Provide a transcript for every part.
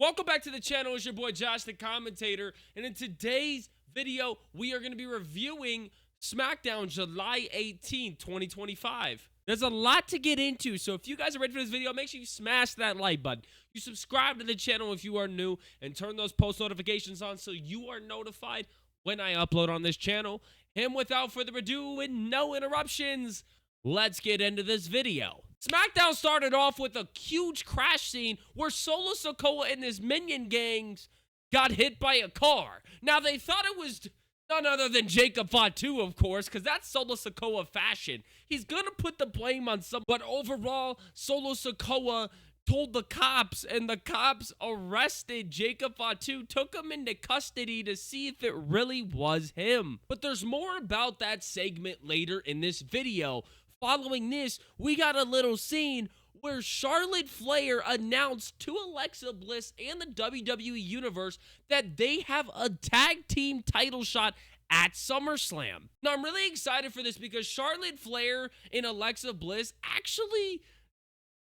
Welcome back to the channel. It's your boy Josh, the commentator, and in today's video, we are going to be reviewing Smackdown July 18th, 2025. There's a lot to get into, so if you guys are ready for this video, make sure you smash that like button. You subscribe to the channel if you are new, and turn those post notifications on so you are notified when I upload on this channel. And without further ado and no interruptions, let's get into this video. Smackdown started off with a huge crash scene where Solo Sikoa and his minion gangs got hit by a car. Now, they thought it was none other than Jacob Fatu, of course, because that's Solo Sikoa fashion. He's going to put the blame on some, but overall, Solo Sikoa told the cops, and the cops arrested Jacob Fatu, took him into custody to see if it really was him. But there's more about that segment later in this video. Following this, we got a little scene where Charlotte Flair announced to Alexa Bliss and the WWE Universe that they have a tag team title shot at SummerSlam. Now, I'm really excited for this because Charlotte Flair and Alexa Bliss actually,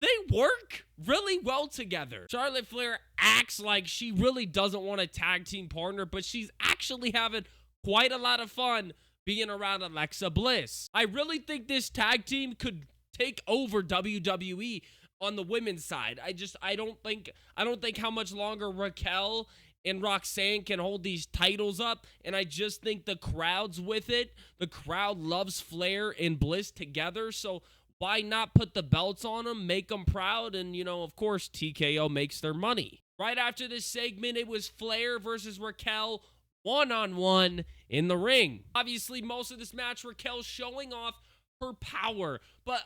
they work really well together. Charlotte Flair acts like she really doesn't want a tag team partner, but she's actually having quite a lot of fun being around Alexa Bliss. I really think this tag team could take over WWE on the women's side. I don't think how much longer Raquel and Roxanne can hold these titles up, and I just think the crowd's with it. The crowd loves Flair and Bliss together, so why not put the belts on them, make them proud, and, you know, of course, TKO makes their money. Right after this segment, it was Flair versus Raquel one-on-one in the ring. Obviously, most of this match, Raquel showing off her power, but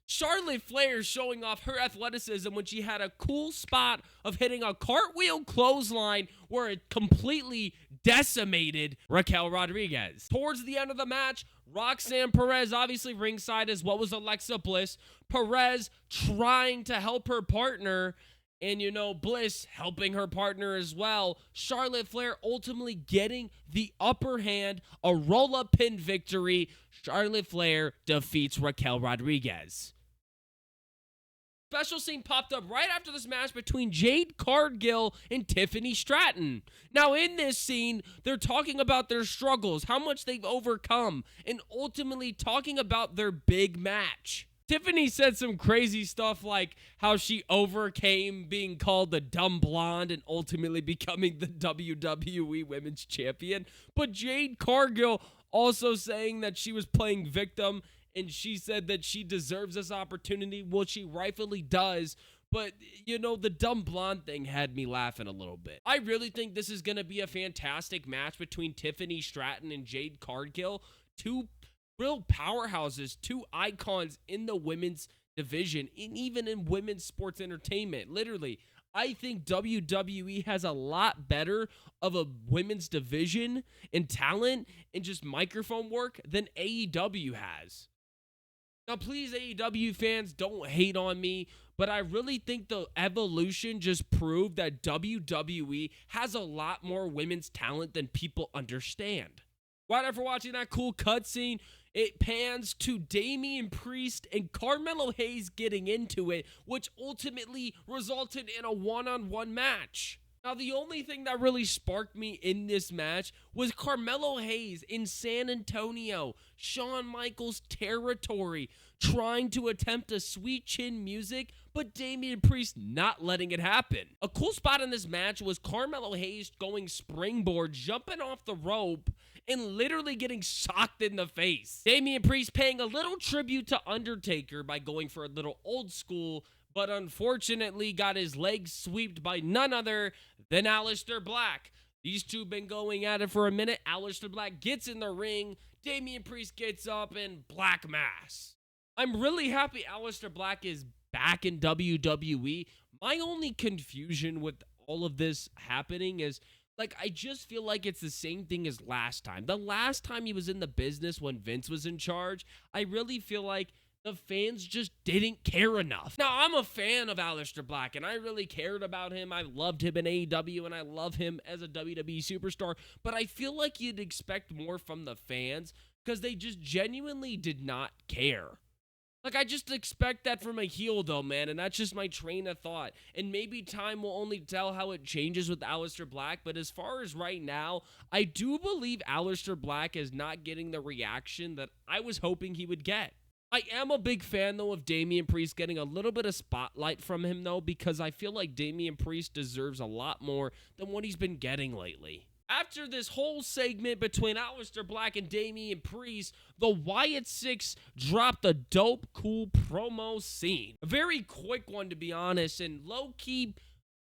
Charlotte Flair showing off her athleticism when she had a cool spot of hitting a cartwheel clothesline where it completely decimated Raquel Rodriguez. Towards the end of the match, Roxanne Perez, obviously ringside as well as Alexa Bliss. Perez trying to help her partner, and, you know, Bliss helping her partner as well. Charlotte Flair ultimately getting the upper hand, a roll-up pin victory. Charlotte Flair defeats Raquel Rodriguez. Special scene popped up right after this match between Jade Cargill and Tiffany Stratton. Now, in this scene, they're talking about their struggles, how much they've overcome, and ultimately talking about their big match. Tiffany said some crazy stuff like how she overcame being called the dumb blonde and ultimately becoming the WWE Women's Champion. But Jade Cargill also saying that she was playing victim, and she said that she deserves this opportunity. Well, she rightfully does. But, you know, the dumb blonde thing had me laughing a little bit. I really think this is going to be a fantastic match between Tiffany Stratton and Jade Cargill. Two real powerhouses, two icons in the women's division, and even in women's sports entertainment. Literally, I think WWE has a lot better of a women's division and talent and just microphone work than AEW has. Now, please, AEW fans, don't hate on me, but I really think the evolution just proved that WWE has a lot more women's talent than people understand. Right after watching that cool cutscene, it pans to Damian Priest and Carmelo Hayes getting into it, which ultimately resulted in a one-on-one match. Now, the only thing that really sparked me in this match was Carmelo Hayes in San Antonio, Shawn Michaels territory, trying to attempt a sweet chin music, but Damian Priest not letting it happen. A cool spot in this match was Carmelo Hayes going springboard, jumping off the rope, and literally getting socked in the face. Damian Priest paying a little tribute to Undertaker by going for a little old school, but unfortunately got his legs swept by none other than Aleister Black. These two been going at it for a minute. Aleister Black gets in the ring. Damian Priest gets up and Black Mass. I'm really happy Aleister Black is back in WWE. My only confusion with all of this happening is, like, I just feel like it's the same thing as last time. The last time he was in the business when Vince was in charge, I really feel like the fans just didn't care enough. Now, I'm a fan of Aleister Black, and I really cared about him. I loved him in AEW, and I love him as a WWE superstar, but I feel like you'd expect more from the fans because they just genuinely did not care. Like, I just expect that from a heel, though, man, and that's just my train of thought. And maybe time will only tell how it changes with Aleister Black, but as far as right now, I do believe Aleister Black is not getting the reaction that I was hoping he would get. I am a big fan, though, of Damian Priest getting a little bit of spotlight from him, though, because I feel like Damian Priest deserves a lot more than what he's been getting lately. After this whole segment between Aleister Black and Damian Priest, the Wyatt Six dropped a dope, cool promo scene. A very quick one, to be honest, and low-key,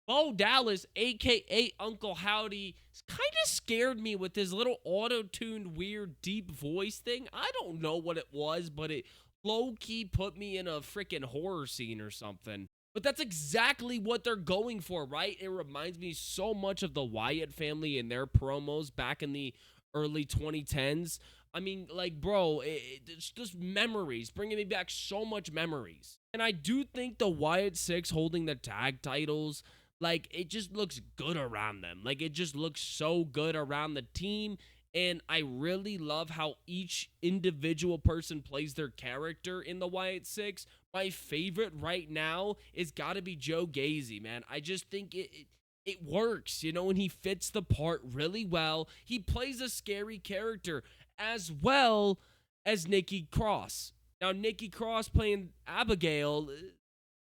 Bo Dallas, a.k.a. Uncle Howdy, kind of scared me with his little auto-tuned, weird, deep voice thing. I don't know what it was, but it low-key put me in a freaking horror scene or something. But that's exactly what they're going for, right? It reminds me so much of the Wyatt family and their promos back in the early 2010s. I mean, like, bro, it's just memories, bringing me back so much memories. And I do think the Wyatt Six holding the tag titles, like, it just looks good around them. Like, it just looks so good around the team. And I really love how each individual person plays their character in the Wyatt Six. My favorite right now is got to be Joe Gacy, man. I just think it works, you know, and he fits the part really well. He plays a scary character as well as Nikki Cross. Now, Nikki Cross playing Abigail,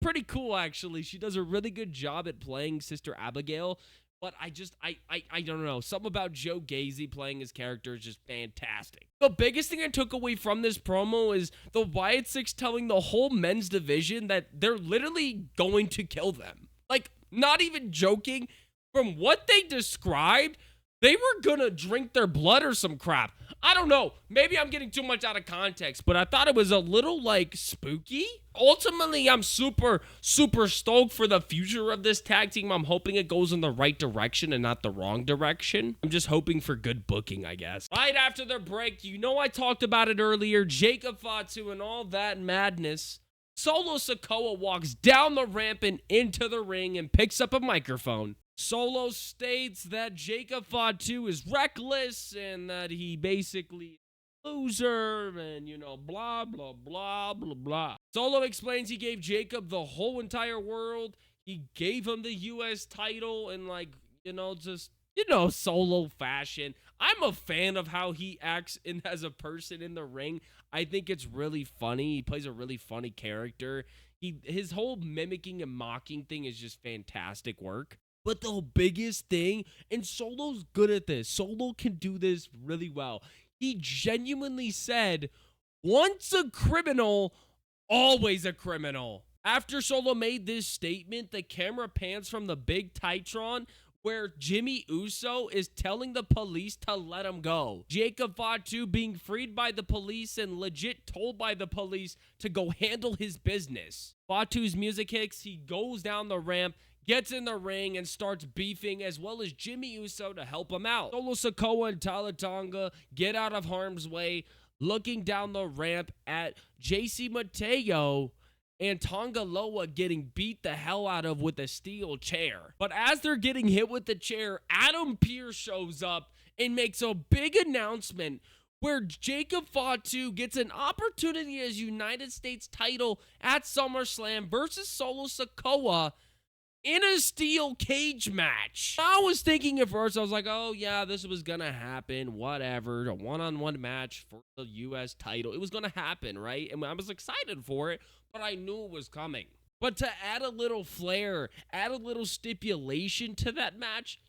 pretty cool, actually. She does a really good job at playing Sister Abigail. But I don't know. Something about Joe Gacy playing his character is just fantastic. The biggest thing I took away from this promo is the Wyatt Six telling the whole men's division that they're literally going to kill them. Like, not even joking. From what they described, they were gonna drink their blood or some crap. I don't know. Maybe I'm getting too much out of context, but I thought it was a little, like, spooky. Ultimately, I'm super, super stoked for the future of this tag team. I'm hoping it goes in the right direction and not the wrong direction. I'm just hoping for good booking, I guess. Right after the break, you know I talked about it earlier, Jacob Fatu and all that madness. Solo Sikoa walks down the ramp and into the ring and picks up a microphone. Solo states that Jacob Fatu is reckless and that he basically loser and, you know, blah, blah, blah, blah, blah. Solo explains he gave Jacob the whole entire world. He gave him the U.S. title and, like, you know, just, you know, Solo fashion. I'm a fan of how he acts as a person in the ring. I think it's really funny. He plays a really funny character. His whole mimicking and mocking thing is just fantastic work. But the biggest thing, and Solo's good at this. Solo can do this really well. He genuinely said, once a criminal, always a criminal. After Solo made this statement, the camera pans from the big Titron where Jimmy Uso is telling the police to let him go. Jacob Fatu being freed by the police and legit told by the police to go handle his business. Fatu's music hits, he goes down the ramp, gets in the ring and starts beefing, as well as Jimmy Uso to help him out. Solo Sikoa and Tama Tonga get out of harm's way, looking down the ramp at JC Mateo and Tonga Loa getting beat the hell out of with a steel chair. But as they're getting hit with the chair, Adam Pearce shows up and makes a big announcement where Jacob Fatu gets an opportunity as United States title at SummerSlam versus Solo Sikoa in a steel cage match. I was thinking at first, I was like, oh yeah, this was gonna happen, whatever, a one-on-one match for the U.S. title. It was gonna happen, right? And I was excited for it, but I knew it was coming. But to add a little flair, add a little stipulation to that match,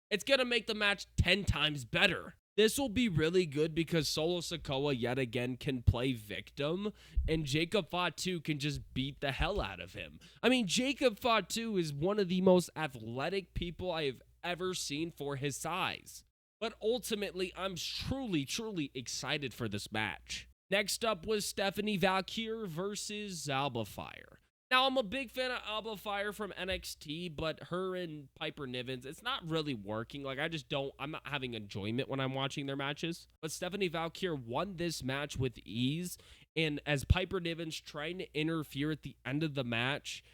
it's gonna make the match 10 times better. This will be really good because Solo Sikoa yet again can play victim and Jacob Fatu can just beat the hell out of him. I mean, Jacob Fatu is one of the most athletic people I have ever seen for his size. But ultimately, I'm truly, truly excited for this match. Next up was Stephanie Valkyrie versus Alba Fire. Now, I'm a big fan of Alba Fire from NXT, but her and Piper Niven, it's not really working. Like, I'm not having enjoyment when I'm watching their matches. But Stephanie Valkyrie won this match with ease, and as Piper Niven's trying to interfere at the end of the match,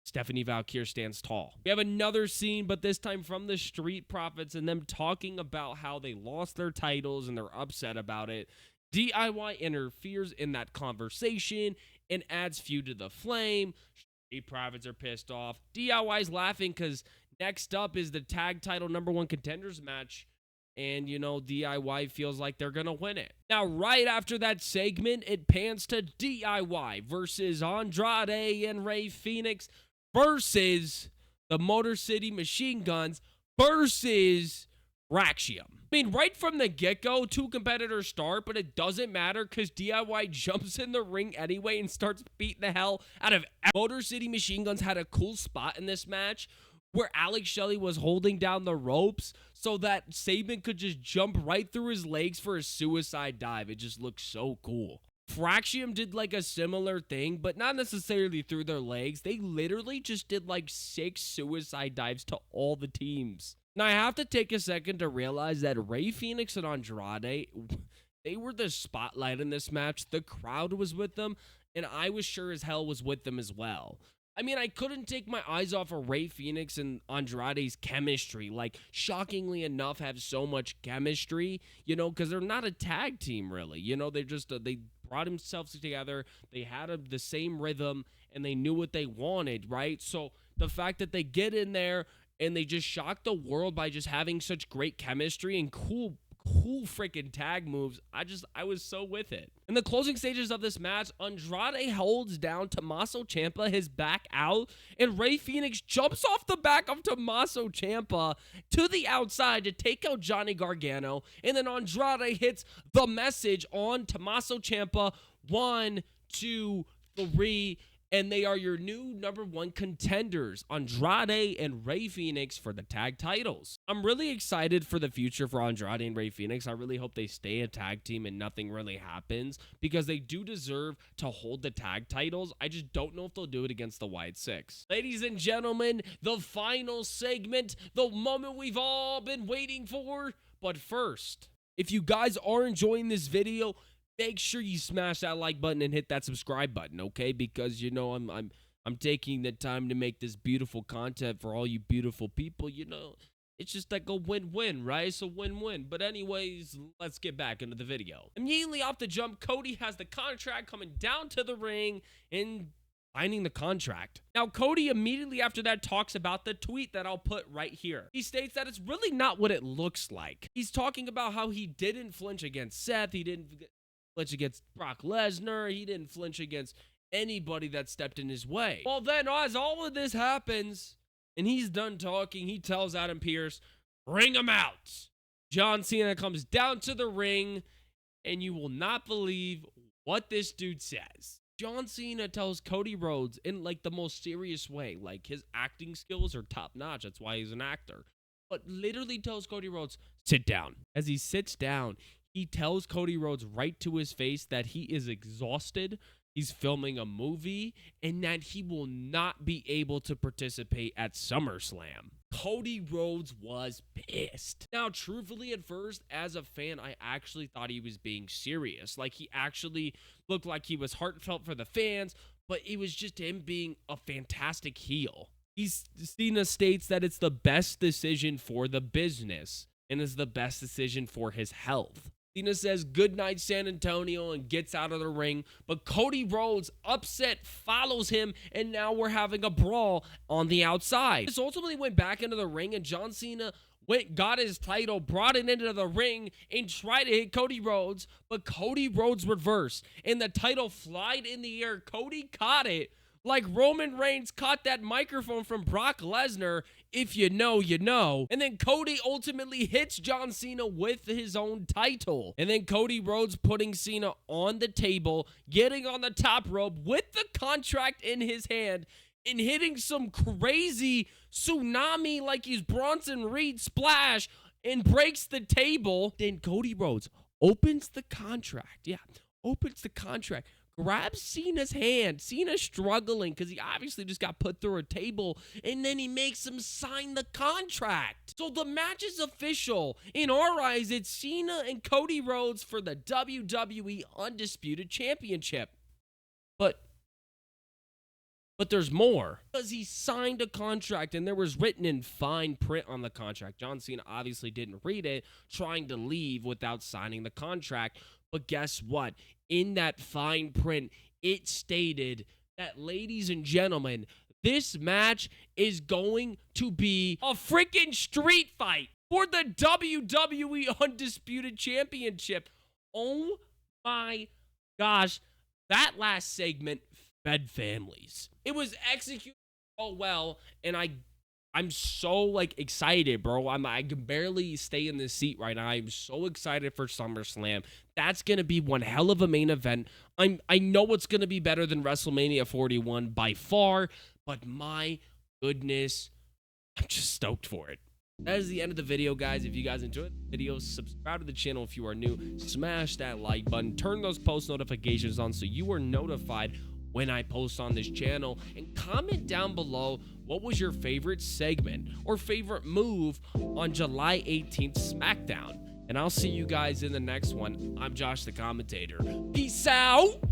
Stephanie Valkyrie stands tall. We have another scene, but this time from the Street Profits and them talking about how they lost their titles and they're upset about it. DIY interferes in that conversation and adds fuel to the flame. Street Profits are pissed off. DIY's laughing because next up is the tag title #1 contenders match. And, you know, DIY feels like they're going to win it. Now, right after that segment, it pans to DIY versus Andrade and Rey Fenix versus the Motor City Machine Guns versus Raxium. I mean, right from the get-go, 2 competitors start, but it doesn't matter because DIY jumps in the ring anyway and starts beating the hell out of Motor City Machine Guns. Had a cool spot in this match where Alex Shelley was holding down the ropes so that Saban could just jump right through his legs for a suicide dive. It just looks so cool. Fraxium did like a similar thing, but not necessarily through their legs. They literally just did like 6 suicide dives to all the teams. Now, I have to take a second to realize that Rey Fenix and Andrade, they were the spotlight in this match. The crowd was with them, and I was sure as hell was with them as well. I mean, I couldn't take my eyes off of Rey Fenix and Andrade's chemistry. Like, shockingly enough, have so much chemistry, you know, because they're not a tag team, really. You know, they just, they brought themselves together. They had the same rhythm, and they knew what they wanted, right? So, the fact that they get in there and they just shock the world by just having such great chemistry and cool freaking tag moves, I was so with it. In the closing stages of this match, Andrade holds down Tommaso Ciampa, his back out, and Rey Fenix jumps off the back of Tommaso Ciampa to the outside to take out Johnny Gargano, and then Andrade hits the message on Tommaso Ciampa, 1, 2, 3, and they are your new #1 contenders, Andrade and Rey Fenix, for the tag titles. I'm really excited for the future for Andrade and Rey Fenix. I really hope they stay a tag team and nothing really happens, because they do deserve to hold the tag titles. I just don't know if they'll do it against the Wyatt Six. Ladies and gentlemen, the final segment, the moment we've all been waiting for. But first, if you guys are enjoying this video, make sure you smash that like button and hit that subscribe button, okay? Because, you know, I'm taking the time to make this beautiful content for all you beautiful people. You know, it's just like a win-win, right? It's a win-win. But anyways, let's get back into the video. Immediately off the jump, Cody has the contract coming down to the ring and signing the contract. Now, Cody immediately after that talks about the tweet that I'll put right here. He states that it's really not what it looks like. He's talking about how he didn't flinch against Seth. He didn't flinch against Brock Lesnar. He didn't flinch against anybody that stepped in his way. Well, then, as all of this happens, and he's done talking, he tells Adam Pearce, "Ring him out." John Cena comes down to the ring, and you will not believe what this dude says. John Cena tells Cody Rhodes in, like, the most serious way. Like, his acting skills are top-notch. That's why he's an actor. But literally tells Cody Rhodes, "Sit down." As he sits down, he tells Cody Rhodes right to his face that he is exhausted, he's filming a movie, and that he will not be able to participate at SummerSlam. Cody Rhodes was pissed. Now, truthfully, at first, as a fan, I actually thought he was being serious. Like, he actually looked like he was heartfelt for the fans, but it was just him being a fantastic heel. Cena states that it's the best decision for the business and is the best decision for his health. Cena says good night San Antonio and gets out of the ring, but Cody Rhodes, upset, follows him, and now we're having a brawl on the outside. This ultimately went back into the ring, and John Cena got his title, brought it into the ring, and tried to hit Cody Rhodes, but Cody Rhodes reversed, and the title flied in the air. Cody caught it like Roman Reigns caught that microphone from Brock Lesnar. If you know, you know. And then Cody ultimately hits John Cena with his own title. And then Cody Rhodes putting Cena on the table, getting on the top rope with the contract in his hand, and hitting some crazy tsunami like he's Bronson Reed splash and breaks the table. Then Cody Rhodes opens the contract. Yeah, opens the contract. Grabs Cena's hand. Cena's struggling because he obviously just got put through a table, and then he makes him sign the contract. So the match is official. In our eyes, it's Cena and Cody Rhodes for the WWE Undisputed Championship. But there's more. Because he signed a contract, and there was written in fine print on the contract. John Cena obviously didn't read it, trying to leave without signing the contract. But guess what? In that fine print, it stated that, ladies and gentlemen, this match is going to be a freaking street fight for the WWE Undisputed Championship. Oh my gosh, that last segment fed families. It was executed so well, and I'm so excited, bro. I can barely stay in this seat right now. I'm so excited for SummerSlam. That's gonna be one hell of a main event. I know it's gonna be better than WrestleMania 41 by far, but my goodness, I'm just stoked for it. That is the end of the video, guys. If you guys enjoyed the video, subscribe to the channel if you are new. Smash that like button. Turn those post notifications on so you are notified when I post on this channel. And comment down below, what was your favorite segment or favorite move on July 18th SmackDown? And I'll see you guys in the next one. I'm Josh the Commentator. Peace out.